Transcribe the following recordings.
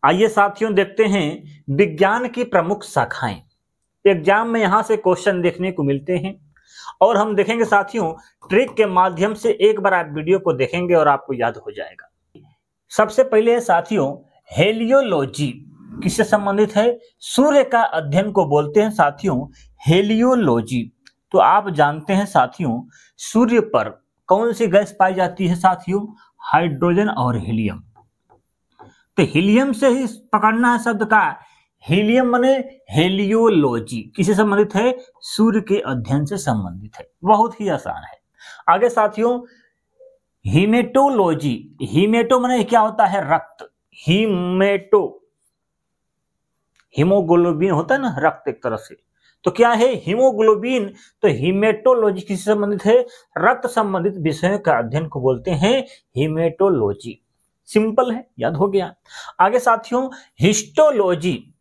आइए साथियों देखते हैं विज्ञान की प्रमुख शाखाएं। एग्जाम में यहां से क्वेश्चन देखने को मिलते हैं और हम देखेंगे साथियों ट्रिक के माध्यम से। एक बार आप वीडियो को देखेंगे और आपको याद हो जाएगा। सबसे पहले है साथियों हेलियोलॉजी। किससे संबंधित है? सूर्य का अध्ययन को बोलते हैं साथियों हेलियोलॉजी। तो आप जानते हैं साथियों सूर्य पर कौन सी गैस पाई जाती है साथियों? हाइड्रोजन और हीलियम। तो हीलियम से ही पकड़ना है शब्द का। हीलियम माने हेलियोलॉजी। किससे संबंधित है? सूर्य के अध्ययन से संबंधित है। बहुत ही आसान है। आगे साथियों हीमेटोलॉजी। हीमेटो माने क्या होता है? रक्त। हीमेटो हीमोग्लोबिन होता है ना, रक्त एक तरह से। तो क्या है हीमोग्लोबिन? तो हीमेटोलॉजी किससे संबंधित है? रक्त संबंधित विषयों का अध्ययन को बोलते हैं हीमेटोलॉजी। सिंपल है, याद हो गया। आगे साथियों हिस्टोलॉजी।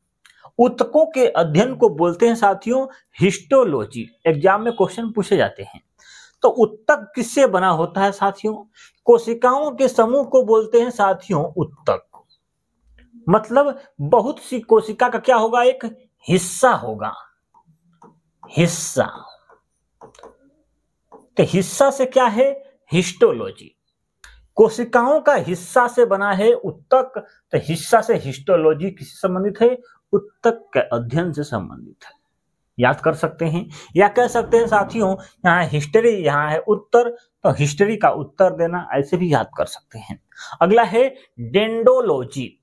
ऊतकों के अध्ययन को बोलते हैं साथियों हिस्टोलॉजी। एग्जाम में क्वेश्चन पूछे जाते हैं। तो ऊतक किससे बना होता है साथियों? कोशिकाओं के समूह को बोलते हैं साथियों ऊतक। मतलब बहुत सी कोशिका का क्या होगा? एक हिस्सा होगा। हिस्सा। तो हिस्सा से क्या है? हिस्टोलॉजी। कोशिकाओं का हिस्सा से बना है ऊतक। तो हिस्सा से हिस्टोलॉजी किससे संबंधित है? ऊतक के अध्ययन से संबंधित है। याद कर सकते हैं या कह सकते हैं साथियों यहाँ हिस्ट्री, यहाँ है उत्तर, तो हिस्ट्री का उत्तर देना, ऐसे भी याद कर सकते हैं। अगला है डेंडोलॉजी।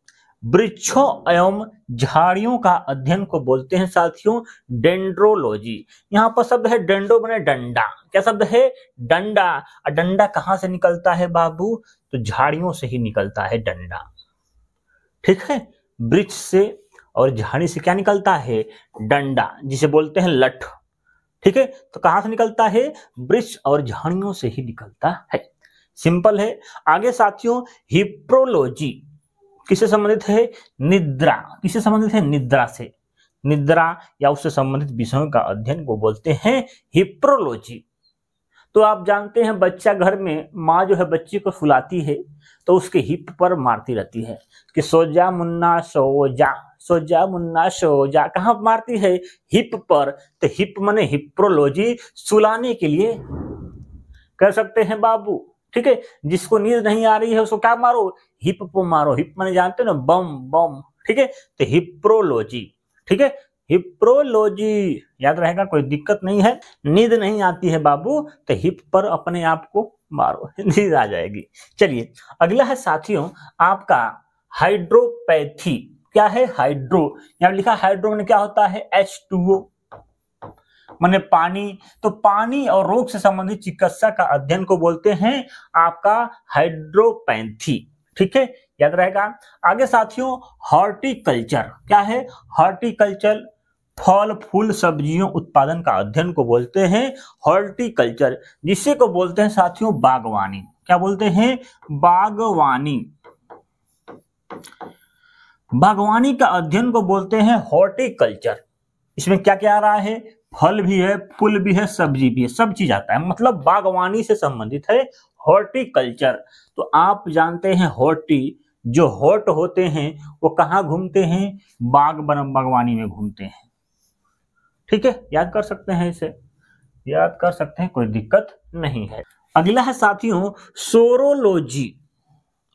वृक्षों एवं झाड़ियों का अध्ययन को बोलते हैं साथियों डेंड्रोलॉजी। यहाँ पर शब्द है डेंडो बने डंडा। क्या शब्द है? डंडा। और डंडा कहाँ से निकलता है बाबू? तो झाड़ियों से ही निकलता है डंडा। ठीक है, वृक्ष से और झाड़ी से क्या निकलता है? डंडा, जिसे बोलते हैं लठ। ठीक है, तो कहां से निकलता है? वृक्ष और झाड़ियों से ही निकलता है। सिंपल है। आगे साथियों हिप्रोलॉजी। किससे संबंधित है? निद्रा। किससे संबंधित है? निद्रा से। निद्रा या उससे संबंधित विषयों का अध्ययन को बोलते हैं हिप्रोलॉजी। तो आप जानते हैं बच्चा घर में माँ जो है बच्ची को सुलाती है तो उसके हिप पर मारती रहती है कि सो जा मुन्ना सो जा, सो जा मुन्ना सो जा। कहाँ मारती है? हिप पर। तो हिप माने हिप्रोलॉजी, सुलाने के लिए कर सकते हैं बाबू। ठीक है, जिसको नींद नहीं आ रही है उसको क्या मारो? हिप को मारो। हिप माने जानते हो ना, बम बम। ठीक है, तो हिप्रोलॉजी। ठीक है, हिप्रोलॉजी याद रहेगा, कोई दिक्कत नहीं है। नींद नहीं आती है बाबू तो हिप पर अपने आप को मारो, नींद आ जाएगी। चलिए अगला है साथियों आपका हाइड्रोपैथी। क्या है? हाइड्रो। यहां लिखा हाइड्रो माने क्या होता है? H2O माने पानी। तो पानी और रोग से संबंधित चिकित्सा का अध्ययन को बोलते हैं आपका हाइड्रोपैथी। ठीक है, याद रहेगा। आगे साथियों हॉर्टिकल्चर। क्या है? हॉर्टिकल्चर फल फूल सब्जियों उत्पादन का अध्ययन को बोलते हैं हॉर्टिकल्चर, जिसे को बोलते हैं साथियों बागवानी। क्या बोलते हैं? बागवानी। बागवानी का अध्ययन को बोलते हैं हॉर्टिकल्चर। इसमें क्या क्या आ रहा है? फल भी है, फूल भी है, सब्जी भी है, सब चीज आता है। मतलब बागवानी से संबंधित है हॉर्टिकल्चर। तो आप जानते हैं हॉर्टी, जो हॉट होते हैं वो कहाँ घूमते हैं? बागवानी में घूमते हैं। ठीक है, याद कर सकते हैं, इसे याद कर सकते हैं, कोई दिक्कत नहीं है। अगला है साथियों सोरोलॉजी।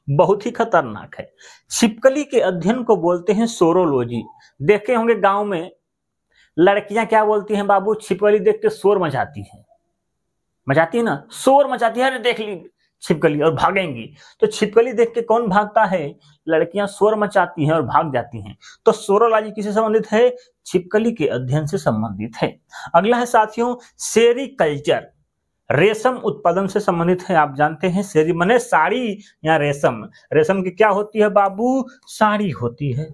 बहुत ही खतरनाक है। छिपकली के अध्ययन को बोलते हैं सोरोलॉजी। देखे होंगे गांव में लड़कियां क्या बोलती हैं बाबू? छिपकली देख के शोर मचाती है। मचाती है ना, शोर मचाती है, अरे देख ली छिपकली, और भागेंगी। तो छिपकली देख के कौन भागता है? लड़कियां शोर मचाती हैं और भाग जाती हैं। तो सोरोलॉजी किससे संबंधित है? छिपकली के अध्ययन से संबंधित है। अगला है साथियों सेरीकल्चर। रेशम उत्पादन से संबंधित है। आप जानते हैं सेरी माने साड़ी या रेशम। रेशम की क्या होती है बाबू? साड़ी होती है।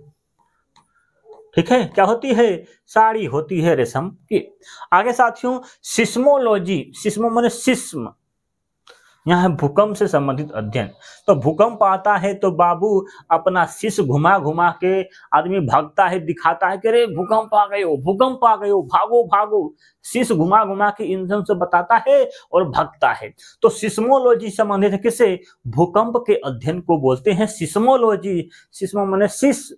ठीक है, क्या होती है? साड़ी होती है रेशम की। आगे साथियों सिस्मोलॉजी। सिस्मो माने सिस्म। यहाँ है भूकंप से संबंधित अध्ययन। तो भूकंप आता है तो बाबू अपना शीश घुमा घुमा के आदमी भागता है, दिखाता है कि अरे भूकंप आ गए हो, भूकंप आ गए हो, भागो भागो। शीश घुमा घुमा के इंसान से बताता है और भागता है। तो सिस्मोलॉजी संबंधित है किससे? भूकंप के अध्ययन को बोलते हैं सिस्मोलॉजी। सिस्मो माने शीश,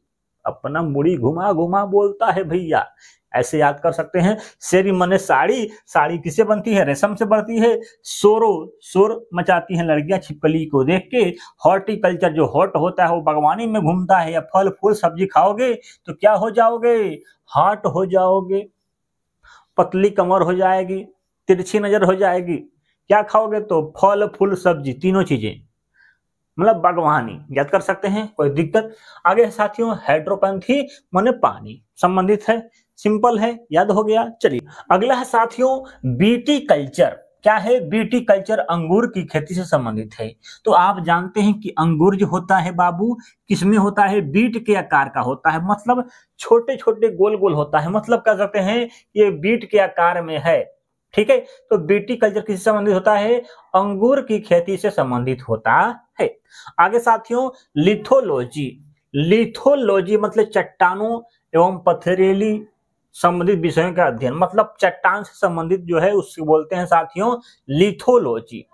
अपना मुड़ी घुमा घुमा बोलता है भैया, ऐसे याद कर सकते हैं। शेरी माने साड़ी, साड़ी किससे बनती है? रेशम से बनती है। शोर मचाती हैं लड़कियां छिपकली को देख के। हॉर्टिकल्चर, जो हॉट होता है वो बागवानी में घूमता है। या फल फूल सब्जी खाओगे तो क्या हो जाओगे? हॉट हो जाओगे, पतली कमर हो जाएगी, तिरछी नजर हो जाएगी। क्या खाओगे? तो फल फूल सब्जी, तीनों चीजें, मतलब बागवानी। याद कर सकते हैं, कोई दिक्कत? आगे साथियों हाइड्रोपैंथी माने पानी संबंधित है, सिंपल है, याद हो गया। चलिए अगला है साथियों बीटी कल्चर। क्या है? बीटी कल्चर अंगूर की खेती से संबंधित है। तो आप जानते हैं कि अंगूर जो होता है बाबू किसमें होता है? बीट के आकार का होता है, मतलब छोटे छोटे गोल गोल होता है, मतलब कह सकते हैं ये बीट के आकार में है। ठीक है, तो बीटी कल्चर किससे संबंधित होता है? अंगूर की खेती से संबंधित होता है। आगे साथियों लिथोलॉजी। लिथोलॉजी मतलब चट्टानों एवं पथरीली संबंधित विषयों का अध्ययन, मतलब चट्टान से संबंधित जो है उसको बोलते हैं साथियों लिथोलॉजी।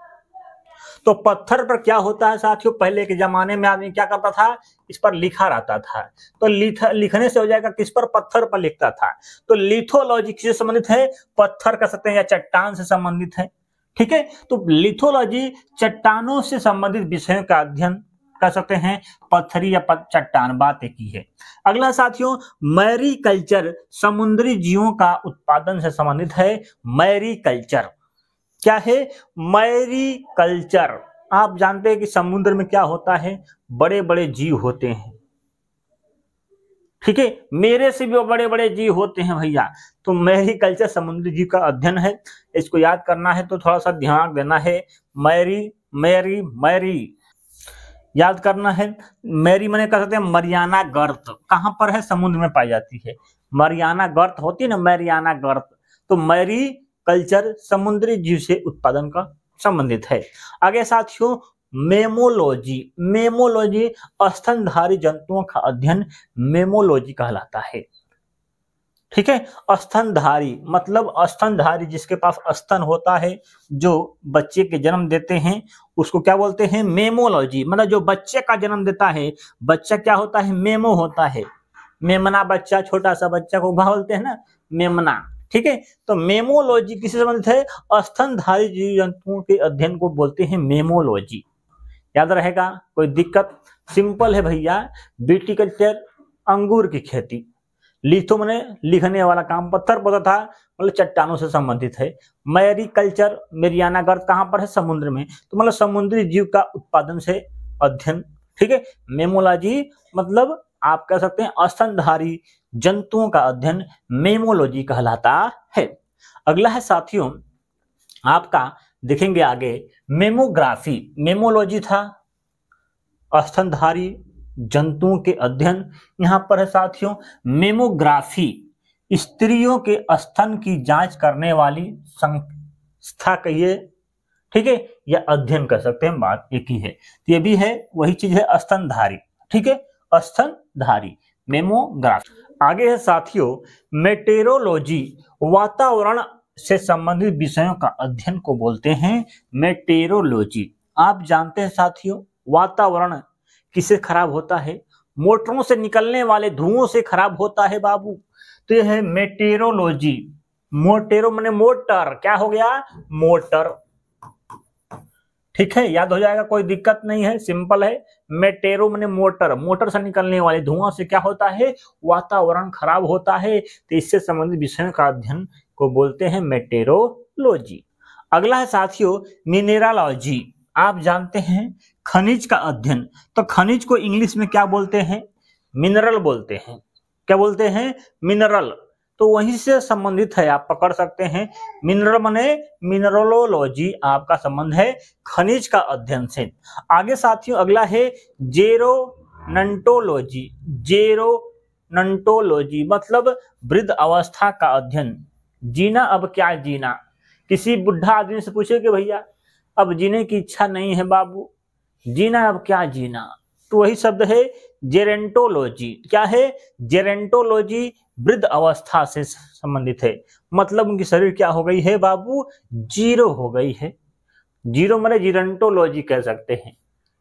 तो पत्थर पर क्या होता है साथियों? पहले के जमाने में आदमी क्या करता था? इस पर लिखा रहता था। तो लिखने से हो जाएगा किस पर? पत्थर पर लिखता था। तो लिथोलॉजी किससे संबंधित है? पत्थर कह सकते हैं या चट्टान से संबंधित है। ठीक है, तो लिथोलॉजी चट्टानों से संबंधित विषयों का अध्ययन कर सकते हैं, पत्थरी या चट्टान, बात एक ही है। अगला साथियों मैरी कल्चर समुद्री जीवों का उत्पादन से संबंधित है। मैरी कल्चर क्या है? मैरी कल्चर, आप जानते हैं कि समुद्र में क्या होता है? बड़े बड़े जीव होते हैं। ठीक है, मेरे से भी बड़े बड़े जीव होते हैं भैया। तो मैरी कल्चर समुद्री जीव का अध्ययन है। इसको याद करना है तो थोड़ा सा ध्यान देना है। मैरी मैरी मैरी याद करना है। मैरी मैंने कह सकते हैं मरियाना गर्त, कहां पर है? समुद्र में पाई जाती है। मरियाना गर्त होती है ना, मरियाना गर्त। तो मैरी कल्चर समुद्री जीव से उत्पादन का संबंधित है। आगे साथियों मेमोलॉजी। मेमोलॉजी स्तनधारी जंतुओं का अध्ययन मेमोलॉजी कहलाता है। ठीक है, स्तनधारी मतलब स्तनधारी जिसके पास स्तन होता है, जो बच्चे के जन्म देते हैं, उसको क्या बोलते हैं? मेमोलॉजी। मतलब जो बच्चे का जन्म देता है, बच्चा क्या होता है? मेमो होता है। मेमना बच्चा, छोटा सा बच्चा को क्या बोलते हैं ना? मेमना। ठीक है, तो मेमोलॉजी किससे संबंधित है? स्तनधारी जीव जंतुओं के अध्ययन को बोलते हैं मेमोलॉजी। याद रहेगा, कोई दिक्कत? सिंपल है भैया। बीटी कल्चर अंगूर की खेती। लिथो माने लिखने वाला काम, पत्थर पर था, मतलब चट्टानों से संबंधित है। मैरी कल्चर मेरियाना गर्त कहां पर है? समुद्र में। तो मतलब समुद्री जीव का उत्पादन से अध्ययन। ठीक है, मेमोलॉजी मतलब आप कह सकते हैं स्तनधारी जंतुओं का अध्ययन मेमोलॉजी कहलाता है। अगला है साथियों आपका, देखेंगे आगे मेमोग्राफी। मेमोलॉजी था स्तनधारी जंतुओं के अध्ययन, यहां पर है साथियों मेमोग्राफी स्त्रियों के स्तन की जांच करने वाली संस्था कहिए। ठीक है, या अध्ययन कर सकते हैं, बात एक ही है। तो ये भी है, वही चीज है स्तनधारी। ठीक है, स्तनधारी मेमोग्राफी। आगे है साथियों मेटेरोलॉजी। वातावरण से संबंधित विषयों का अध्ययन को बोलते हैं मेटेरोलॉजी। आप जानते हैं साथियों वातावरण किससे खराब होता है? मोटरों से निकलने वाले धुओं से खराब होता है बाबू। तो यह है मेटेरोलॉजी। मोटेरो माने मोटर, क्या हो गया? मोटर। ठीक है, याद हो जाएगा, कोई दिक्कत नहीं है, सिंपल है। मेटेरो माने मोटर, मोटर से निकलने वाले धुआं से क्या होता है? वातावरण खराब होता है। तो इससे संबंधित विषयों का अध्ययन को बोलते हैं मेटेरोलॉजी। अगला है साथियों मिनरलॉजी। आप जानते हैं खनिज का अध्ययन। तो खनिज को इंग्लिश में क्या बोलते हैं? मिनरल बोलते हैं। क्या बोलते हैं? मिनरल। तो वहीं से संबंधित है, आप पकड़ सकते हैं। मिनरल माने मिनरलोलॉजी, आपका संबंध है खनिज का अध्ययन से। आगे साथियों अगला है जेरोनटोलॉजी। जेरोनटोलॉजी मतलब वृद्ध अवस्था का अध्ययन। जीना अब क्या जीना? किसी बुढ़ा आदमी से पूछे कि भैया अब जीने की इच्छा नहीं है बाबू, जीना अब क्या जीना, तो वही शब्द है जेरेंटोलॉजी। क्या है? जेरेंटोलॉजी वृद्ध अवस्था से संबंधित है, मतलब उनकी शरीर क्या हो गई है बाबू? जीरो हो गई है। जीरो माने जीरेंटोलॉजी कह सकते हैं।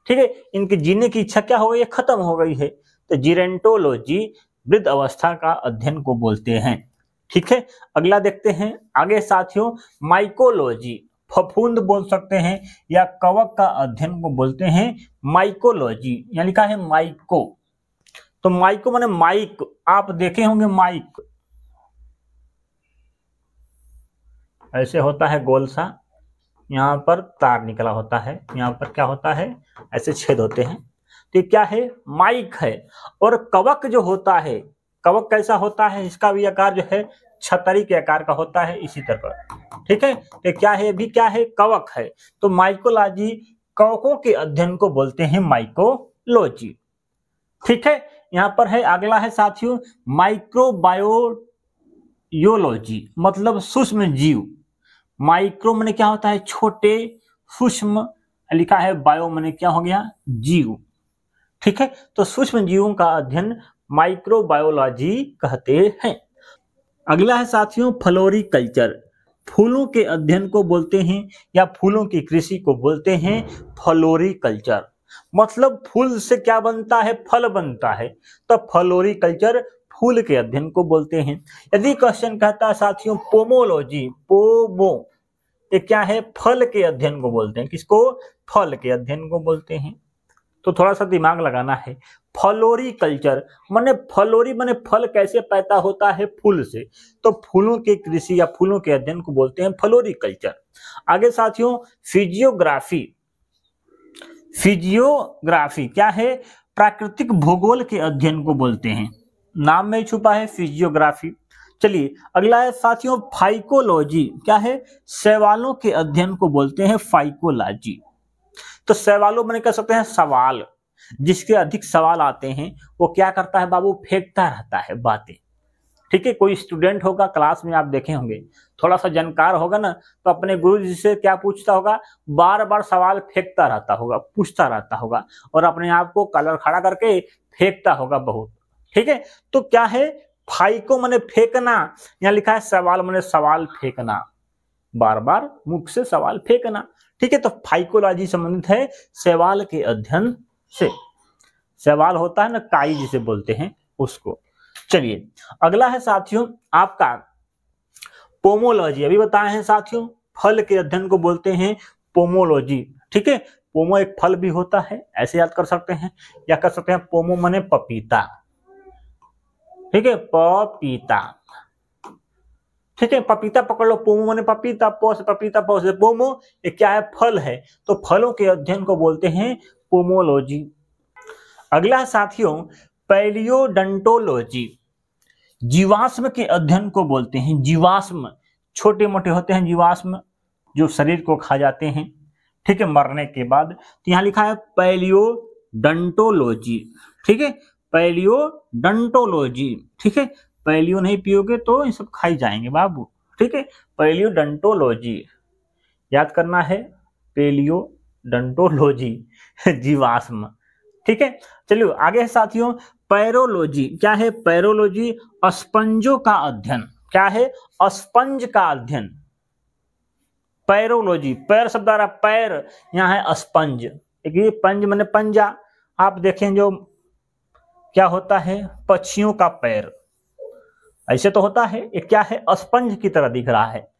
ठीक है, इनके जीने की इच्छा क्या हो गई है? खत्म हो गई है। तो जीरेंटोलॉजी वृद्ध अवस्था का अध्ययन को बोलते हैं। ठीक है, अगला देखते हैं आगे साथियों, माइकोलॉजी। फफूंद बोल सकते हैं या कवक का अध्ययन को बोलते हैं माइकोलॉजी। यहाँ लिखा है माइको, तो माइको माने माइक, आप देखे होंगे माइक ऐसे होता है गोल सा, यहाँ पर तार निकला होता है, यहाँ पर क्या होता है? ऐसे छेद होते हैं। तो ये क्या है? माइक है। और कवक जो होता है, कवक कैसा होता है? इसका भी आकार जो है छतरी के आकार का होता है, इसी तरह। ठीक है, तो क्या है? भी क्या है? कवक है। तो माइकोलॉजी कवकों के अध्ययन को बोलते हैं माइकोलॉजी। ठीक है, यहाँ पर है अगला है साथियों माइक्रोबायोलॉजी, मतलब सूक्ष्म जीव। माइक्रो माने क्या होता है? छोटे, सूक्ष्म लिखा है, बायो माने क्या हो गया? जीव। ठीक है, तो सूक्ष्म जीवों का अध्ययन माइक्रोबायोलॉजी कहते हैं। अगला है साथियों फ्लोरिकल्चर। फूलों के अध्ययन को बोलते हैं या फूलों की कृषि को बोलते हैं फ्लोरिकल्चर। मतलब फूल से क्या बनता है? फल बनता है, तो फ्लोरिकल्चर फूल के अध्ययन को बोलते हैं। यदि क्वेश्चन कहता है साथियों पोमोलॉजी, पोमो ये क्या है? फल के अध्ययन को बोलते हैं। किसको? फल के अध्ययन को बोलते हैं। तो थोड़ा सा दिमाग लगाना है। फ्लोरिकल्चर माने फ्लोरी माने फल कैसे पैदा होता है? फूल से, तो फूलों की कृषि या फूलों के अध्ययन को बोलते हैं फ्लोरिकल्चर। आगे साथियों फिजियोग्राफी। फिजियोग्राफी क्या है? प्राकृतिक भूगोल के अध्ययन को बोलते हैं, नाम में छुपा है फिजियोग्राफी। चलिए अगला है साथियों फाइकोलॉजी। क्या है? सवालों के अध्ययन को बोलते हैं फाइकोलॉजी। तो सवालों में कह सकते हैं सवाल, जिसके अधिक सवाल आते हैं वो क्या करता है बाबू? फेंकता रहता है बातें। ठीक है, कोई स्टूडेंट होगा क्लास में, आप देखे होंगे, थोड़ा सा जानकार होगा ना, तो अपने गुरु जी से क्या पूछता होगा? बार बार सवाल फेंकता रहता होगा, पूछता रहता होगा, और अपने आप को कलर खड़ा करके फेंकता होगा बहुत। ठीक है, तो क्या है? फाइको माने फेंकना, यहाँ लिखा है सवाल माने सवाल फेंकना, बार बार मुख से सवाल फेंकना। ठीक है, तो फाइकोलॉजी संबंधित है सवाल के अध्ययन से। सवाल होता है ना, काई जिसे बोलते हैं उसको। चलिए अगला है साथियों आपका पोमोलॉजी। अभी बताए हैं साथियों फल के अध्ययन को बोलते हैं पोमोलॉजी। ठीक है, पोमो एक फल भी होता है, ऐसे याद कर सकते हैं, या कर सकते हैं पोमो माने पपीता। ठीक है, पपीता। ठीक है, पपीता पकड़ लो, पोमो माने पपीता, पो से पपीता, पो से पोमो, ये क्या है? फल है, तो फलों के अध्ययन को बोलते हैं पोमोलॉजी। अगला साथियों पैलियोडोंटोलॉजी। जीवाश्म के अध्ययन को बोलते हैं। जीवाश्म छोटे मोटे होते हैं, जीवाश्म जो शरीर को खा जाते हैं, ठीक है, मरने के बाद। तो यहाँ लिखा है पैलियोडोंटोलॉजी। ठीक है, पैलियोडोंटोलॉजी। ठीक है, पैलियो नहीं पियोगे तो ये सब खाई जाएंगे बाबू। ठीक है, पैलियोडोंटोलॉजी याद करना है, पैलियोडोंटोलॉजी जीवाश्म। ठीक है, चलिए आगे है साथियों पैरोलॉजी। क्या है? पैरोलॉजी स्पंजों का अध्ययन। क्या है? स्पंज का अध्ययन। पैरोलॉजी, पैर शब्द आ रहा, पैर, यहाँ है स्पंज। ये पंज माने पंजा, आप देखें जो क्या होता है? पक्षियों का पैर ऐसे तो होता है, ये क्या है? स्पंज की तरह दिख रहा है।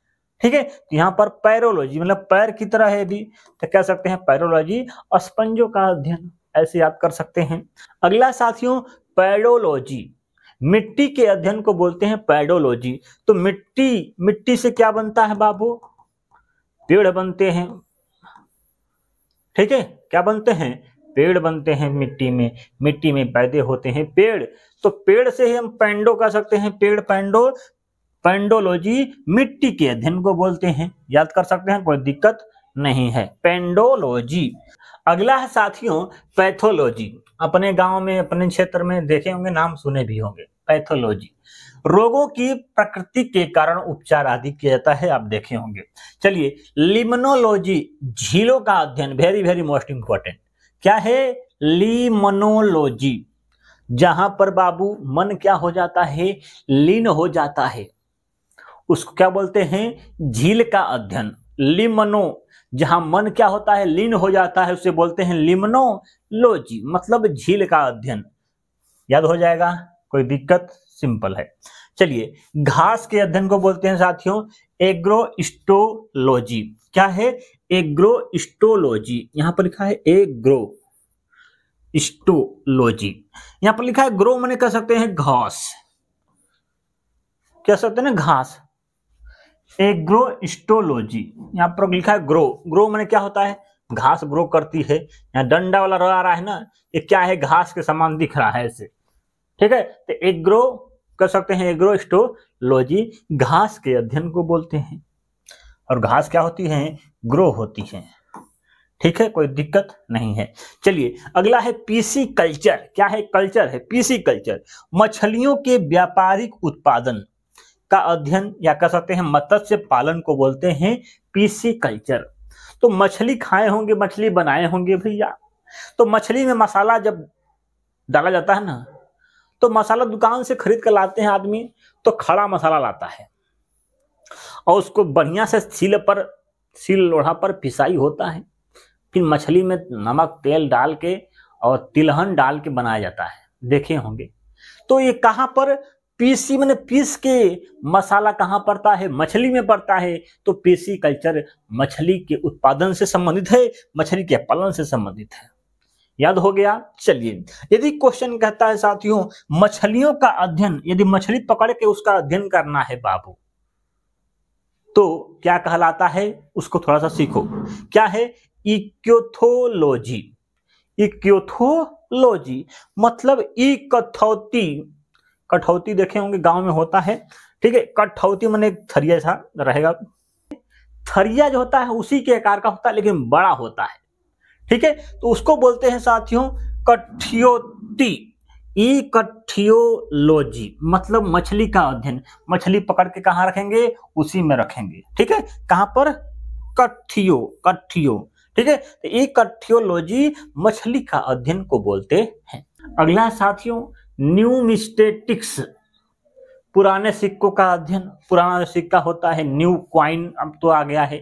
ठीक है, यहाँ पर पैरोलॉजी मतलब पैर की तरह है भी, तो कह सकते हैं पैरोलॉजी स्पंजों का अध्ययन, ऐसे याद कर सकते हैं। अगला साथियों पेडोलॉजी। मिट्टी के अध्ययन को बोलते हैं पेडोलॉजी। तो मिट्टी से क्या बनता है बाबू? पेड़ बनते हैं। ठीक है, क्या बनते हैं? पेड़ बनते हैं मिट्टी में पैदे होते हैं पेड़। तो पेड़ से ही हम पेंडो कह सकते हैं, पेड़ पेंडो। पेंडोलॉजी मिट्टी के अध्ययन को बोलते हैं, याद कर सकते हैं, कोई दिक्कत नहीं है। पेंडोलॉजी। अगला है साथियों पैथोलॉजी। अपने गांव में, अपने क्षेत्र में देखे होंगे, नाम सुने भी होंगे, पैथोलॉजी, रोगों की प्रकृति के कारण उपचार आदि किया जाता है, आप देखे होंगे। चलिए लिम्नोलॉजी, झीलों का अध्ययन, वेरी वेरी मोस्ट इंपॉर्टेंट। क्या है? लिम्नोलॉजी, जहां पर बाबू मन क्या हो जाता है? लीन हो जाता है, उसको क्या बोलते हैं? झील का अध्ययन। लिम्नो, जहां मन क्या होता है? लीन हो जाता है, उसे बोलते हैं लिम्नोलॉजी, मतलब झील का अध्ययन। याद हो जाएगा, कोई दिक्कत? सिंपल है। चलिए घास के अध्ययन को बोलते हैं साथियों एग्रोस्टोलॉजी। क्या है? एग्रोस्टोलॉजी। यहां पर लिखा है एग्रोस्टोलॉजी, यहां पर लिखा है ग्रो माने कह सकते हैं घास, कह सकते हैं ना घास। एग्रोस्टोलॉजी, यहां पर लिखा है ग्रो, ग्रो माने क्या होता है? घास ग्रो करती है। यहाँ डंडा वाला आ रहा है ना, ये क्या है? घास के समान दिख रहा है ऐसे, ठीक है। तो एग्रो कर सकते हैं, एग्रोस्टोलॉजी घास के अध्ययन को बोलते हैं। और घास क्या होती है? ग्रो होती है, ठीक है, कोई दिक्कत नहीं है। चलिए अगला है पीसी कल्चर। क्या है? कल्चर है पीसी कल्चर, मछलियों के व्यापारिक उत्पादन का अध्ययन या कह सकते हैं मत्स्य पालन को बोलते हैं पीसी कल्चर। तो मछली खाए होंगे, मछली बनाए होंगे भैया, तो मछली में मसाला जब डाला जाता है ना, तो मसाला दुकान से खरीद कर लाते हैं आदमी, तो खड़ा मसाला लाता है और उसको बढ़िया से सील लोढ़ा पर पिसाई होता है, फिर मछली में नमक तेल डाल के और तिलहन डाल के बनाया जाता है, देखे होंगे। तो ये कहां पर? पीसी मैंने पीस के मसाला कहां पड़ता है? मछली में पड़ता है। तो पीसी कल्चर मछली के उत्पादन से संबंधित है, मछली के पालन से संबंधित है। याद हो गया? चलिए यदि क्वेश्चन कहता है साथियों मछलियों का अध्ययन, यदि मछली पकड़ के उसका अध्ययन करना है बाबू, तो क्या कहलाता है? उसको थोड़ा सा सीखो। क्या है? इक्योथोलॉजी। इक्योथोलॉजी मतलब कठौती, कठौती देखे होंगे गांव में होता है, ठीक है। कठौती माने थरिया सा रहेगा, थरिया जो होता है उसी के आकार का होता है लेकिन बड़ा होता है, ठीक है। तो उसको बोलते हैं साथियों कठियोती। इक्योथोलॉजी मतलब मछली का अध्ययन, मछली पकड़ के कहां रखेंगे? उसी में रखेंगे, ठीक है। कहां पर? कठियो, ठीक है। तो इक्योथोलॉजी मछली का अध्ययन को बोलते हैं। अगला साथियों न्यूमिस्टेटिक्स, पुराने सिक्कों का अध्ययन। पुराना सिक्का होता है न्यू क्वाइन, अब तो आ गया है,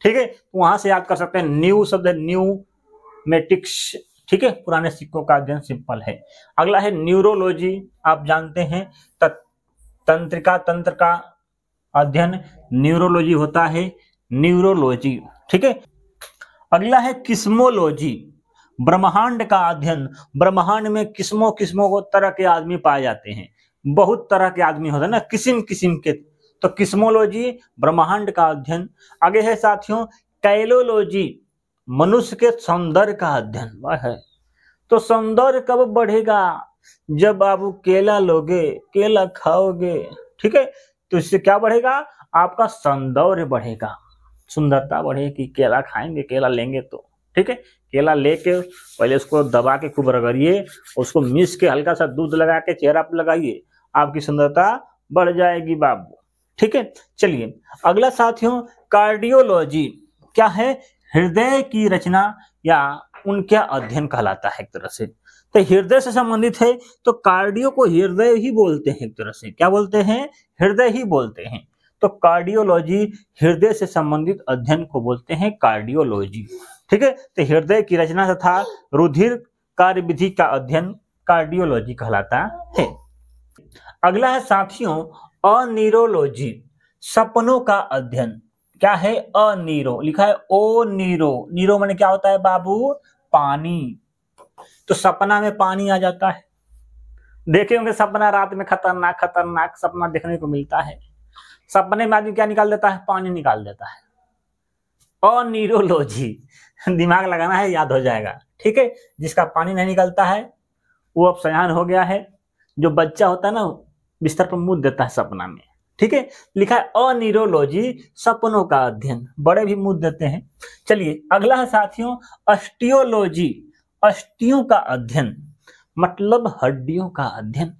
ठीक है। तो वहां से याद कर सकते हैं, न्यू शब्द न्यूमेटिक्स, ठीक है। पुराने सिक्कों का अध्ययन सिंपल है। अगला है न्यूरोलॉजी, आप जानते हैं तंत्रिका, तंत्र का अध्ययन न्यूरोलॉजी होता है, न्यूरोलॉजी, ठीक है। अगला है किस्मोलॉजी, ब्रह्मांड का अध्ययन। ब्रह्मांड में किस्मों को तरह के आदमी पाए जाते हैं, बहुत तरह के आदमी होते हैं ना, किस्म किस्म के, तो किस्मोलॉजी ब्रह्मांड का अध्ययन। आगे है साथियों कैलोलॉजी, मनुष्य के सौंदर्य का अध्ययन। वह है तो सौंदर्य कब बढ़ेगा? जब आप केला लोगे, केला खाओगे, ठीक है, तो इससे क्या बढ़ेगा? आपका सौंदर्य बढ़ेगा, सुंदरता बढ़ेगी। केला खाएंगे, केला लेंगे तो, ठीक है। केला लेके पहले उसको दबा के खूब रगड़िए, उसको मिस के हल्का सा दूध लगा के चेहरा पर लगाइए, आपकी सुंदरता बढ़ जाएगी बाबू, ठीक है। चलिए अगला साथियों कार्डियोलॉजी। क्या है? हृदय की रचना या उनका अध्ययन कहलाता है एक तरह से। तो हृदय से संबंधित है, तो कार्डियो को हृदय ही बोलते हैं एक तरह से। क्या बोलते हैं? हृदय ही बोलते हैं। तो कार्डियोलॉजी हृदय से संबंधित अध्ययन को बोलते हैं कार्डियोलॉजी, ठीक है। तो हृदय की रचना तथा रुधिर कार्यविधि का अध्ययन कार्डियोलॉजी कहलाता है। अगला है साथियों अनीरोलॉजी, सपनों का अध्ययन। क्या है? अनीरो, लिखा है ओ नीरो, नीरो माने क्या होता है बाबू? पानी। तो सपना में पानी आ जाता है, देखे होंगे सपना, रात में खतरनाक खतरनाक सपना देखने को मिलता है। सपने में आदमी क्या निकाल देता है? पानी निकाल देता है। अनीरोलॉजी, दिमाग लगाना है, याद हो जाएगा, ठीक है। जिसका पानी नहीं निकलता है वो अब सयान हो गया है। जो बच्चा होता है ना, बिस्तर पर मुंह देता है सपना में, ठीक है। लिखा है अनीरोलॉजी, सपनों का अध्ययन, बड़े भी मुंह देते हैं। चलिए अगला है साथियों अस्टियोलॉजी, अस्थियों का अध्ययन मतलब हड्डियों का अध्ययन।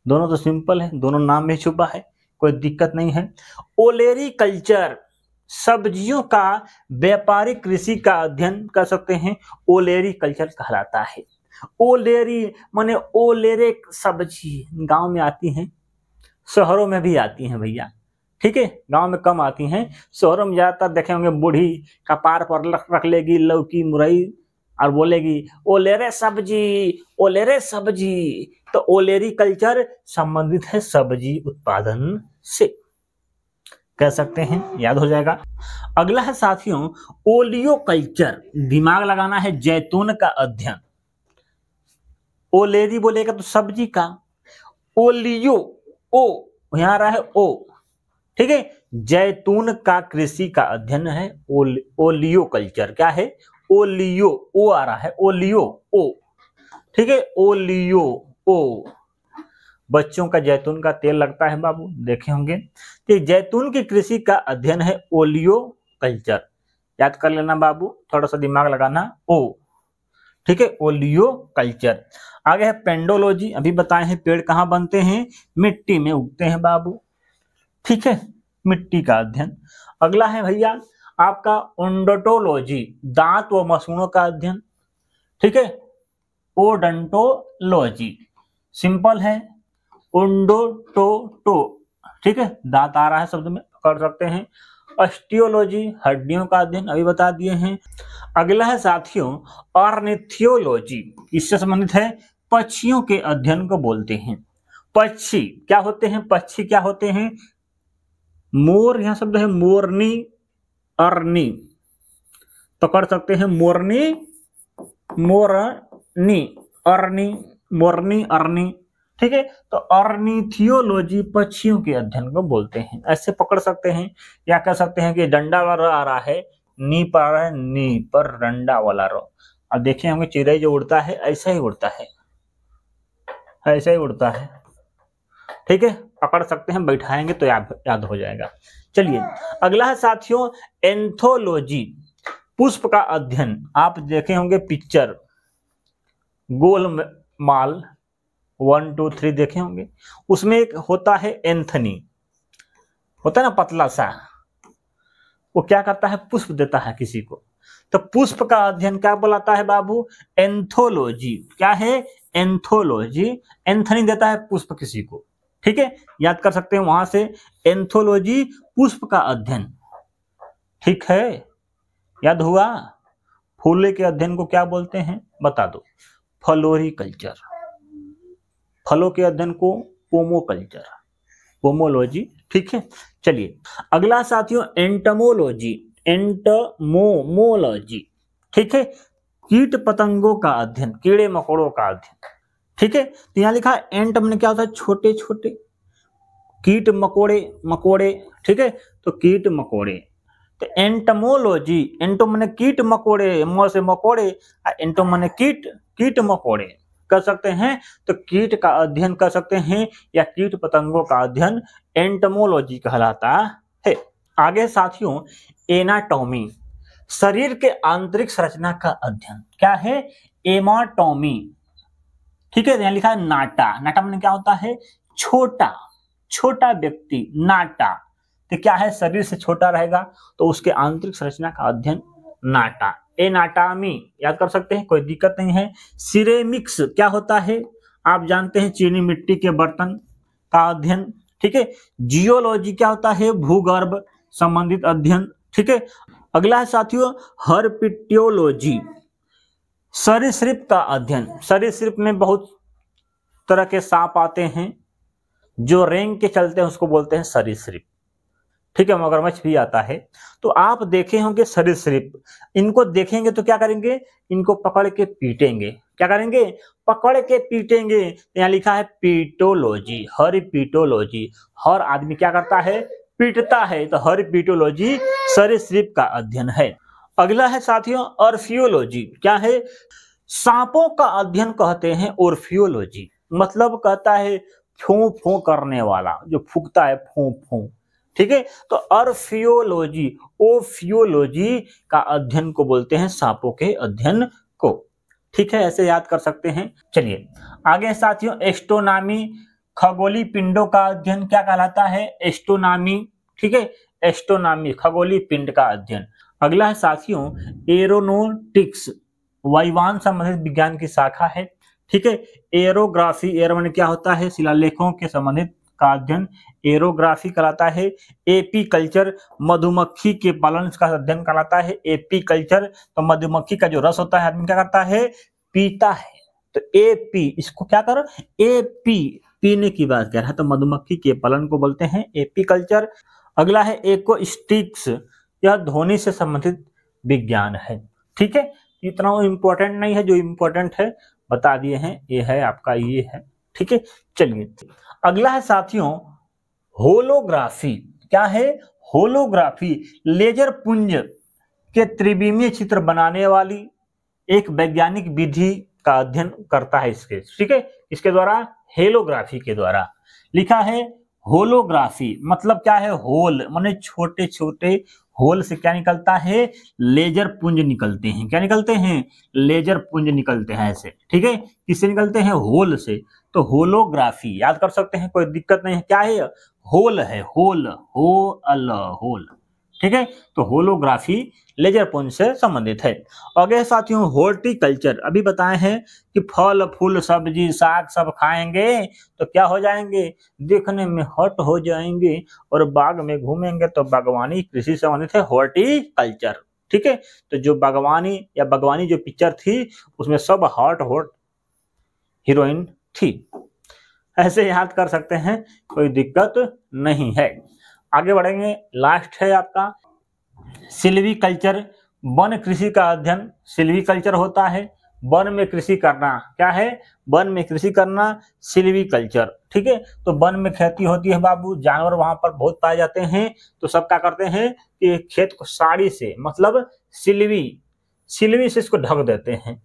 दोनों तो सिंपल है, दोनों नाम में छुपा है, कोई दिक्कत नहीं है। ओलेरी कल्चर, सब्जियों का व्यापारिक कृषि का अध्ययन कर सकते हैं, ओलेरी कल्चर कहलाता है। ओलेरी माने ओलेरे सब्जी गांव में आती हैं, शहरों में भी आती हैं भैया, ठीक है, गांव में कम आती हैं, शहरों में ज्यादातर देखे होंगे बूढ़ी कपार पर रख लेगी लौकी मुरई और बोलेगी ओलेरे सब्जी, ओलेरे सब्जी। तो ओलेरी कल्चर संबंधित है सब्जी उत्पादन से, कह सकते हैं, याद हो जाएगा। अगला है साथियों ओलियो कल्चर, दिमाग लगाना है, जैतून का अध्ययन। ओलेरी बोलेगा तो सब्जी का, ओलियो ओ यहां रहा है ओ, ठीक है, जैतून का कृषि का अध्ययन है ओलियो कल्चर। क्या है? ओलियो, ओ आ रहा है, ओलियो ओ, ठीक है, ओलियो ओ। बच्चों का जैतून का तेल लगता है बाबू, देखे होंगे। तो जैतून की कृषि का अध्ययन है ओलियो कल्चर, याद कर लेना बाबू, थोड़ा सा दिमाग लगाना, ओ, ठीक है, ओलियो कल्चर। आगे है पेंडोलॉजी, अभी बताए हैं पेड़ कहाँ बनते हैं, मिट्टी में उगते हैं बाबू, ठीक है, मिट्टी का अध्ययन। अगला है भैया आपका ओडोंटोलॉजी, दांत व मसूड़ों का अध्ययन, ठीक है, ओडोंटोलॉजी, सिंपल है, ओडोंटो, ठीक है, दांत आ रहा है शब्द में, कर सकते हैं। ऑस्टियोलॉजी, हड्डियों का अध्ययन, अभी बता दिए हैं। अगला है साथियों ऑर्निथियोलॉजी, इससे संबंधित है, पक्षियों के अध्ययन को बोलते हैं। पक्षी क्या होते हैं, पक्षी क्या होते हैं, मोर, यहां शब्द है मोरनी, अर्नी, पकड़ सकते हैं, मोरनी, मोरनी, अर्नी, मोरनी, अर्नी, ठीक है। तो ऑर्निथियोलॉजी पक्षियों के अध्ययन को बोलते हैं, ऐसे पकड़ सकते हैं। या कह सकते हैं कि डंडा वाला आ रहा है, नी पर आ रहा है, नी पर डंडा वाला रो। अब देखें होंगे चिड़ै जो उड़ता है ऐसा ही उड़ता है, ऐसा ही उड़ता है, ठीक है, पकड़ सकते हैं, बैठाएंगे तो याद हो जाएगा। चलिए अगला है साथियों एंथोलॉजी, पुष्प का अध्ययन। आप देखे होंगे पिक्चर गोल माल 1 2 3 देखे होंगे, उसमें एक होता है एंथनी, होता है ना पतला सा, वो क्या करता है, पुष्प देता है किसी को। तो पुष्प का अध्ययन क्या बुलाता है बाबू, एंथोलॉजी। क्या है, एंथोलॉजी, एंथनी देता है पुष्प किसी को, ठीक है, याद कर सकते हैं वहां से, एंथोलॉजी पुष्प का अध्ययन, ठीक है, याद हुआ। फूले के अध्ययन को क्या बोलते हैं बता दो, फ्लोरिकल्चर, फलों के अध्ययन को पोमोकल्चर, पोमोलॉजी, ठीक है। चलिए अगला साथियों एंटमोलॉजी, एंटमोलॉजी, ठीक है, कीट पतंगों का अध्ययन, कीड़े मकोड़ों का अध्ययन, ठीक है। तो यहां लिखा है एंट में क्या होता है, छोटे छोटे, कीट मकोड़े, मकोड़े, ठीक है, तो कीट मकोड़े। तो एंटमोलॉजी, एंटो माने कीट मकोड़े, मो से मकोड़े, एंटो माने कीट, कीट मकोड़े कर सकते हैं। तो कीट का अध्ययन कर सकते हैं या कीट पतंगों का अध्ययन एंटमोलॉजी कहलाता है। आगे साथियों एनाटॉमी, शरीर के आंतरिक संरचना का अध्ययन, क्या है, एमाटॉमी, ठीक है। यहां लिखा है नाटा, नाटा माने क्या होता है, छोटा, छोटा व्यक्ति, नाटा, तो क्या है, शरीर से छोटा रहेगा तो उसके आंतरिक संरचना का अध्ययन नाटा, एनाटॉमी, याद कर सकते हैं, कोई दिक्कत नहीं है। सिरेमिक्स क्या होता है, आप जानते हैं, चीनी मिट्टी के बर्तन का अध्ययन, ठीक है। जियोलॉजी क्या होता है, भूगर्भ संबंधित अध्ययन, ठीक है। अगला है साथियों हर्पिटियोलॉजी, सरीसृप का अध्ययन। सरीसृप में बहुत तरह के सांप आते हैं, जो रेंग के चलते हैं उसको बोलते हैं सरीसृप, ठीक है, मगरमच्छ भी आता है। तो आप देखे होंगे सरीसृप, इनको देखेंगे तो क्या करेंगे, इनको पकड़ के पीटेंगे, क्या करेंगे, पकड़ के पीटेंगे। यहाँ लिखा है पीटोलॉजी, हर्पिटोलॉजी, हर आदमी क्या करता है, पीटता है, तो हर्पिटोलॉजी सरीसृप का अध्ययन है। अगला है साथियों ऑर्फियोलॉजी, क्या है, सांपों का अध्ययन कहते हैं ऑर्फियोलॉजी, मतलब कहता है फू फू करने वाला, जो फूकता है फू फू, ठीक है। तो ऑर्फियोलॉजी, ओफियोलॉजी का अध्ययन को बोलते हैं सांपों के अध्ययन को, ठीक है, ऐसे याद कर सकते हैं। चलिए आगे साथियों एस्ट्रोनॉमी, खगोलीय पिंडों का अध्ययन क्या कहलाता है? एस्ट्रोनॉमी। ठीक है, एस्ट्रोनॉमी खगोलीय पिंड का अध्ययन। अगला है साथियों एरोनॉटिक्स, वायुयान संबंधित विज्ञान की शाखा है। ठीक है, एरोग्राफी, एरो माने क्या होता है? शिलालेखों के संबंधित का अध्ययन एरोग्राफी कहलाता है। एपी कल्चर, मधुमक्खी के पालन का अध्ययन कहलाता है एपी कल्चर। तो मधुमक्खी का जो रस होता है आदमी क्या करता है? पीता है। तो एपी, इसको क्या करो? एपी, पीने की बात कर रहा है, तो मधुमक्खी के पालन को बोलते हैं एपी कल्चर। अगला है एक्वास्टिक्स, यह ध्वनि से संबंधित विज्ञान है। ठीक है, इतना इंपॉर्टेंट नहीं है, जो इंपॉर्टेंट है बता दिए हैं। ये है आपका, ये है। ठीक है, चलिए अगला है साथियों होलोग्राफी। क्या है? होलोग्राफी लेजर पुंज के त्रिविमीय चित्र बनाने वाली एक वैज्ञानिक विधि का अध्ययन करता है इसके। ठीक है, इसके द्वारा हेलोग्राफी के द्वारा लिखा है। होलोग्राफी मतलब क्या है? होल माने छोटे छोटे होल से क्या निकलता है? लेजर पुंज निकलते हैं। क्या निकलते हैं? लेजर पुंज निकलते हैं ऐसे। ठीक है, किससे निकलते हैं? होल से। तो होलोग्राफी याद कर सकते हैं, कोई दिक्कत नहीं है। क्या है? होल है, होल, होल। ठीक है, तो होलोग्राफी लेजर पुंज से संबंधित है। अगले साथियों हॉर्टिकल्चर, अभी बताए हैं कि फल फूल सब्जी साग सब खाएंगे तो क्या हो जाएंगे? देखने में हॉट हो जाएंगे, और बाग में घूमेंगे तो बागवानी कृषि से संबंधित है हॉर्टिकल्चर। ठीक है, तो जो बागवानी या बागवानी जो पिक्चर थी उसमें सब हॉट हीरोइन थी। ऐसे याद कर सकते हैं, कोई दिक्कत नहीं है। आगे बढ़ेंगे, लास्ट है आपका सिल्वीकल्चर, वन कृषि का अध्ययन। सिल्वीकल्चर होता है वन में कृषि करना। क्या है? वन में कृषि करना, सिल्वीकल्चर। ठीक है, तो वन में खेती होती है बाबू, जानवर वहां पर बहुत पाए जाते हैं, तो सब क्या करते हैं कि खेत को साड़ी से, मतलब सिल्वी से इसको ढक देते हैं।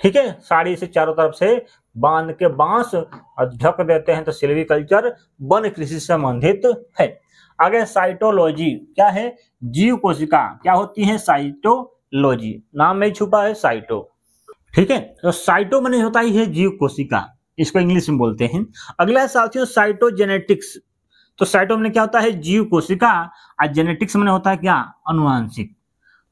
ठीक है, साड़ी से चारों तरफ से बांध के बांस और ढक देते हैं, तो सिल्वीकल्चर वन कृषि से संबंधित है। आगे साइटोलॉजी, क्या है? जीव कोशिका क्या होती है? साइटोलॉजी, नाम में छुपा है साइटो। ठीक है, तो साइटो माने होता ही है जीव कोशिका, इसको इंग्लिश में बोलते हैं। अगला है साथियों साइटोजेनेटिक्स। तो साइटो माने क्या होता है? जीव कोशिका, और जेनेटिक्स माने होता है क्या? अनुवांशिक।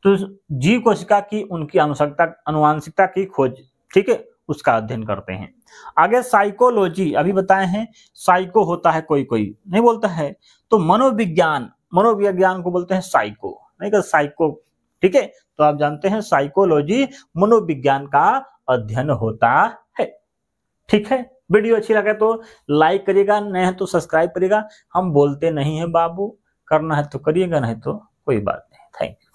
तो जीव कोशिका की उनकी अनुवांशिकता की खोज, ठीक है, उसका अध्ययन करते हैं। आगे साइकोलॉजी, अभी बताए हैं साइको होता है, कोई कोई नहीं बोलता है, तो मनोविज्ञान को बोलते हैं साइको, नहीं कर साइको। ठीक है, तो आप जानते हैं साइकोलॉजी मनोविज्ञान का अध्ययन होता है। ठीक है, वीडियो अच्छी लगे तो लाइक करिएगा, नहीं है तो सब्सक्राइब करिएगा। हम बोलते नहीं है बाबू, करना है तो करिएगा, नहीं तो कोई बात नहीं। Thank you.